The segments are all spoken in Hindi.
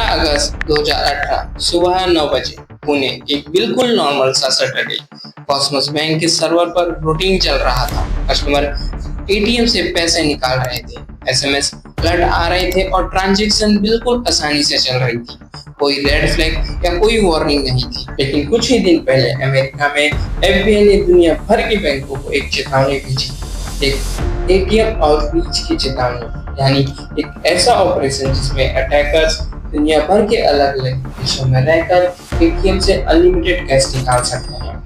अगस्त 2018 सुबह 9 बजे पुणे, एक बिल्कुल नॉर्मल सा सैटरडे। कॉस्मोस बैंक के सर्वर पर रूटीन चल रहा था। कस्टमर एटीएम से पैसे निकाल रहे थे, एसएमएस अलर्ट आ रहे थे और ट्रांजैक्शन बिल्कुल आसानी से चल रही थी। कोई रेड फ्लैग या कोई वार्निंग नहीं थी। लेकिन कुछ ही दिन पहले अमेरिका में एफबीआई ने दुनिया भर के बैंकों को एक चेतावनी भेजी, एक एटीएम आउटरीच की चेतावनी, यानी एक ऐसा ऑपरेशन जिसमें अटैकर्स दुनिया भर के अलग अलग देशों में रहकर एटीएम से अनलिमिटेड कैश निकाल सकते हैं।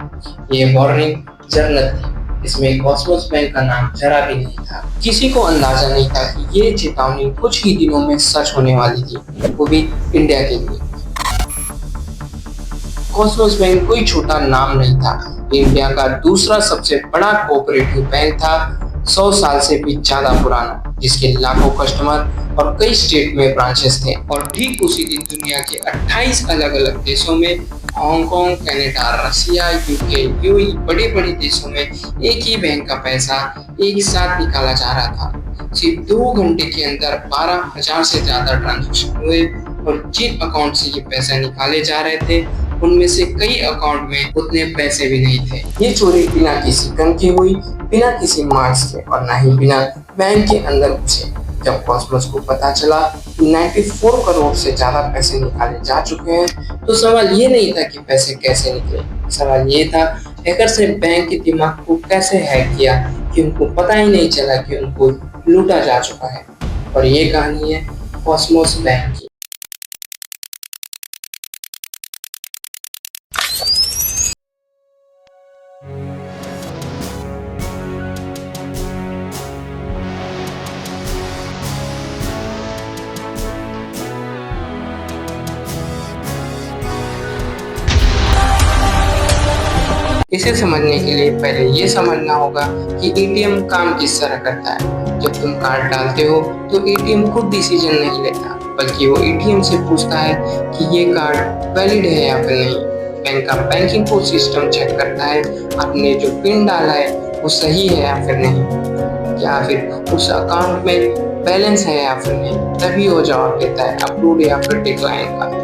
ये वार्निंग जर्नल थी, इसमें कॉस्मोस बैंक का नाम जरा भी नहीं था। किसी को अंदाजा नहीं था कि ये चेतावनी कुछ ही दिनों में सच होने वाली थी, वो भी इंडिया के लिए। कॉस्मोस बैंक कोई छोटा नाम नहीं था, इंडिया का दूसरा सबसे बड़ा कोऑपरेटिव बैंक था, 100 साल से भी ज्यादा पुराना, जिसके लाखों कस्टमर और कई स्टेट में ब्रांचेस थे। और ठीक उसी दिन दुनिया के 28 अलग अलग देशों में, हांगकांग, कनाडा, रसिया, यूके, यूएई, बड़े बड़े देशों में एक ही बैंक का पैसा एक साथ निकाला जा रहा था। सिर्फ 2 घंटे के अंदर 12,000 से ज्यादा ट्रांजैक्शन हुए और जिन अकाउंट से ये पैसा निकाले जा रहे थे उनमें से कई अकाउंट में उतने पैसे भी नहीं थे। ये चोरी बिना किसी गन की हुई, बिना किसी मार्क्स के और ना ही बिना बैंक के अंदर घुसे। जब कॉस्मोस को पता चला कि 94 करोड़ से ज्यादा पैसे निकाले जा चुके हैं, तो सवाल ये नहीं था कि पैसे कैसे निकले, सवाल ये था हैकर्स ने बैंक के दिमाग को कैसे हैक किया कि उनको पता ही नहीं चला कि उनको लूटा जा चुका है। और ये कहानी है कॉस्मोस बैंक की। इसे समझने के लिए पहले ये समझना होगा कि एटीएम काम किस तरह करता है। जब तुम कार्ड डालते हो तो एटीएम खुद डिसीजन नहीं लेता, बल्कि वो एटीएम से पूछता है कि ये कार्ड वैलिड है या फिर नहीं। बैंक का बैंकिंग को सिस्टम चेक करता है आपने जो पिन डाला है वो सही है या फिर नहीं, या फिर उस अकाउंट में बैलेंस है या फिर नहीं, तभी वो जवाब देता है अप्रूव या फिर डिक्लाइन का।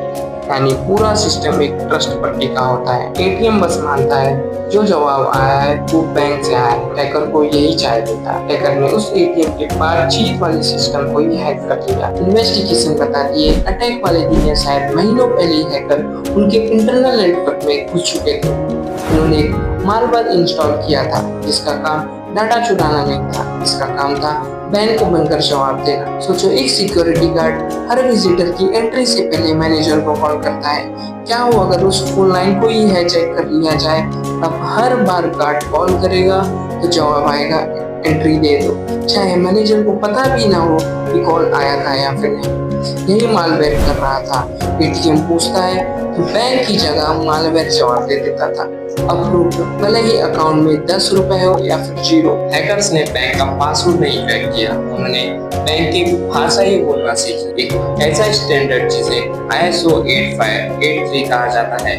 यानी पूरा सिस्टम एक ट्रस्ट पर टिका होता है। एटीएम बस मानता है जो जवाब आया है वो बैंक से आया है। हैकर को यही चाहिए देता है। हैकर ने उस एटीएम के बातचीत वाले सिस्टम को ही हैक कर दिया। इन्वेस्टिगेशन बताती है अटैक वाले दिन या शायद महीनों पहले हैकर उनके इंटरनल नेटवर्क में घुस चुके थे। उन्होंने एक मालवेयर इंस्टॉल किया था जिसका काम डाटा चुराना नहीं था, इसका काम था बैंक को बनकर जवाब देना। सोचो, एक सिक्योरिटी गार्ड हर विजिटर की एंट्री से पहले मैनेजर को कॉल करता है। क्या हो अगर उस फोन लाइन को ही है चेक कर लिया जाए? अब हर बार गार्ड कॉल करेगा तो जवाब आएगा एंट्री दे दो, चाहे मैनेजर को पता भी ना हो कि कॉल आया था या फिर नहीं। यही मालवेयर कर रहा था। एटीएम पूछता है तो बैंक की जगह मालवेयर जवाब दे देता था अप्रूव, भले ही अकाउंट में 10 रुपए हो या फिर 0। हैकर्स ने बैंक का पासवर्ड नहीं क्रैक किया, उन्होंने बैंक की भाषा ही बोलना सीखी, एक ऐसा स्टैंडर्ड जिसे ISO 8583 कहा जाता है।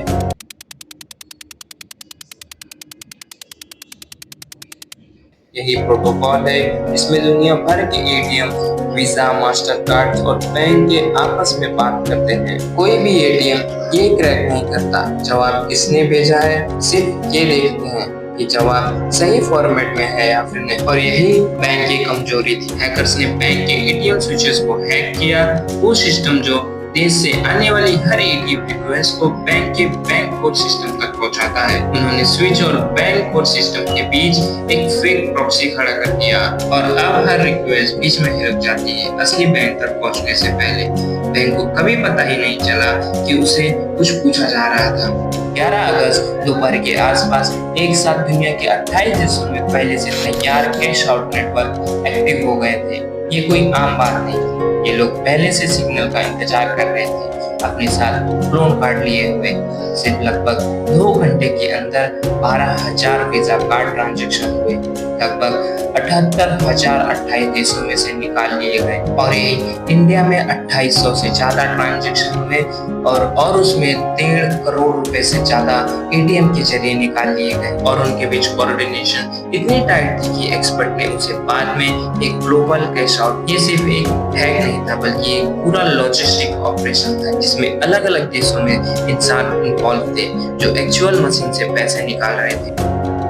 यही प्रोटोकॉल है जिसमें दुनिया भर के एटीएम, वीजा, मास्टर कार्ड और बैंक के आपस में बात करते हैं। कोई भी एटीएम ये क्रैक नहीं करता जवाब किसने भेजा है, सिर्फ ये देखते हैं कि जवाब सही फॉर्मेट में है या फिर नहीं। और यही बैंक की कमजोरी थी। हैकर्स ने बैंक के एटीएम स्विचेस को हैक किया, वो सिस्टम जो देश से आने वाली हर एटीएम रिक्वेस्ट को बैंक के बैंक कोड सिस्टम तक पहुंचाता है। उन्होंने स्विच और बैंक कोड सिस्टम के बीच एक फेक प्रॉक्सी खड़ा कर दिया और अब हर रिक्वेस्ट बीच में ही रुक जाती है, असली बैंक तक पहुंचने से पहले। बैंक को कभी पता ही नहीं चला कि उसे कुछ पूछा जा रहा था। 11 अगस्त दोपहर के आसपास एक साथ दुनिया के 28 देशों में पहले से तैयार कैश आउट नेटवर्क एक्टिव हो गए थे। ये कोई आम बात नहीं, ये लोग पहले से सिग्नल का इंतजार कर रहे थे, अपने साथ क्लोन कार्ड लिए हुए। सिर्फ लगभग 2 घंटे के अंदर 12,000 वीजा कार्ड ट्रांजैक्शन हुए, लगभग 78,000 28 देशों में से निकाल लिए गए। और ये इंडिया में 2800 से ज्यादा ट्रांजैक्शन हुए और उसमें 1.5 करोड़ रुपए से ज्यादा एटीएम के जरिए निकाल लिए गए। और उनके बीच कोऑर्डिनेशन इतनी टाइट थी कि एक्सपर्ट ने उसे बाद में एक ग्लोबल कैश आउट, ये सिर्फ एक हैक नहीं था बल्कि एक पूरा लॉजिस्टिक ऑपरेशन था जिसमें अलग अलग देशों में इंसान इन्वॉल्व थे जो एक्चुअल मशीन से पैसे निकाल रहे थे।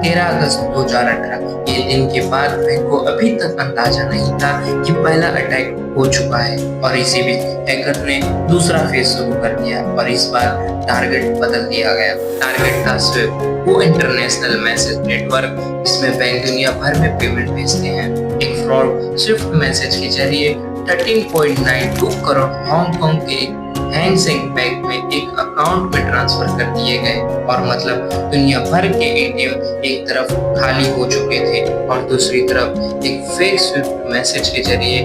13 अगस्त 2018 ये दिन के बाद बैंक को अभी तक अंदाजा नहीं था कि पहला अटैक हो चुका है और इसी बीच हैकर ने दूसरा फेज शुरू कर दिया और इस बार टारगेट बदल दिया गया। टारगेट था स्विफ्ट, वो इंटरनेशनल मैसेज नेटवर्क जिसमें बैंक दुनिया भर में पेमेंट भेजते हैं। एक फ्रॉड स्विफ्ट मैसेज के जरिए 13.92 करोड़ हांगकांग के हैंगसेंग बैंक में एक अकाउंट में ट्रांसफर कर दिए गए और मतलब दुनिया भर के एटीएम एक तरफ खाली हो चुके थे और दूसरी तरफ एक फेक स्विफ्ट मैसेज के जरिए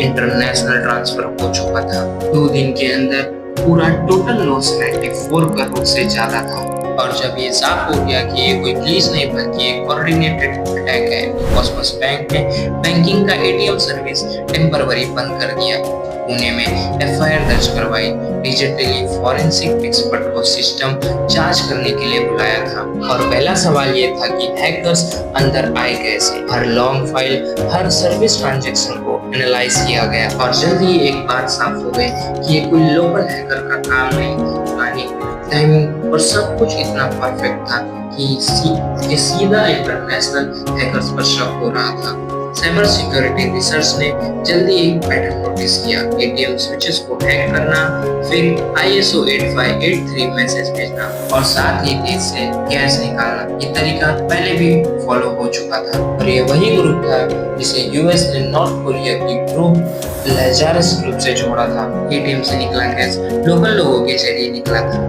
इंटरनेशनल ट्रांसफर हो चुका था। 2 दिन के अंदर पूरा टोटल लॉस 94 करोड़ से ज्यादा था और जब ये साफ हो गया कि ये कोई ग्लिच नहीं बल्कि एक कोऑर्डिनेटेड अटैक है, कॉस्मोस बैंक ने बैंकिंग का एटीएम सर्विस टेम्पररी बंद कर दिया। पुणे में एफआईआर दर्ज करवाई, डिजिटली फॉरेंसिक एक्सपर्ट को सिस्टम जांच करने के लिए बुलाया था और पहला सवाल ये था कि हैकर्स अंदर आए कैसे। हर लॉन्ग फाइल, हर सर्विस ट्रांजैक्शन को एनालाइज किया गया और जल्द ही एक बात साफ हो गई कि ये कोई लोकल हैकर का काम नहीं, यानी टाइमिंग और सब कुछ इतना परफेक्ट था कि सीधा इंटरनेशनल हैकर्स पर शक हो रहा था। साइबर सिक्योरिटी रिसर्च ने जल्दी एक पैटर्न नोटिस किया, एटीएम स्विचेस को हैक करना, फिर ISO 8583 मैसेज भेजना और साथ ही इससे कैश निकालना। ये तरीका पहले भी फॉलो हो चुका था और ये वही ग्रुप था जिसे यूएस ने नॉर्थ कोरिया की ग्रुप लैजारस ग्रुप से जोड़ा था। एटीएम से निकला कैश लोकल लोगों के जरिए निकला था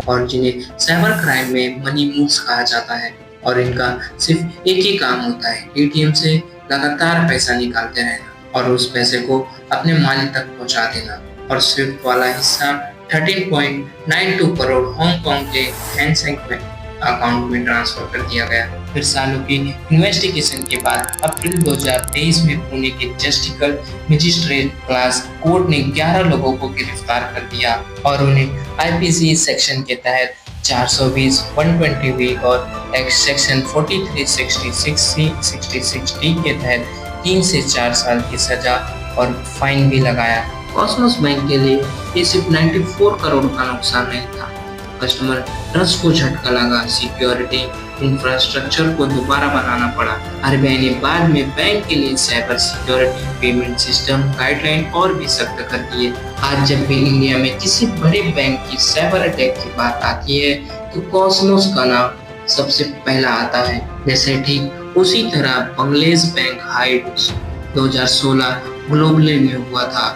और जिन्हें साइबर क्राइम में मनी मूव्स कहा जाता है और इनका सिर्फ एक ही काम होता है, एटीएम से लगातार पैसा निकालते रहना और उस पैसे को अपने मालिक तक पहुंचा देना। और स्विफ्ट वाला हिस्सा 13.92 करोड़ हांगकांग के हैंगसेंग अकाउंट में ट्रांसफर कर दिया गया। फिर सालों की इन्वेस्टिगेशन के बाद अप्रैल 2023 में पुणे के जस्टिकल मजिस्ट्रेट क्लास कोर्ट ने 11 लोगों को गिरफ्तार कर दिया और उन्हें आईपीसी सेक्शन के तहत 420, 120 और सेक्शन 4366C, 66D के तहत 3 से 4 साल की सजा और फाइन भी लगाया। कॉस्मोस बैंक के लिए ये सिर्फ 94 करोड़ का नुकसान नहीं था, कस्टमर ट्रस्ट को झटका लगा, सिक्योरिटी इंफ्रास्ट्रक्चर को दोबारा बनाना पड़ा। आरबीआई ने बाद में बैंक के लिए cyber security, payment system, guideline और भी सख्त कर दिए। आज जब भी इंडिया में किसी बड़े बैंक की साइबर अटैक की बात आती है तो कॉस्मोस का नाम सबसे पहला आता है। जैसे ठीक उसी तरह बांग्लादेश बैंक हाइड 2016 ग्लोबली में हुआ था।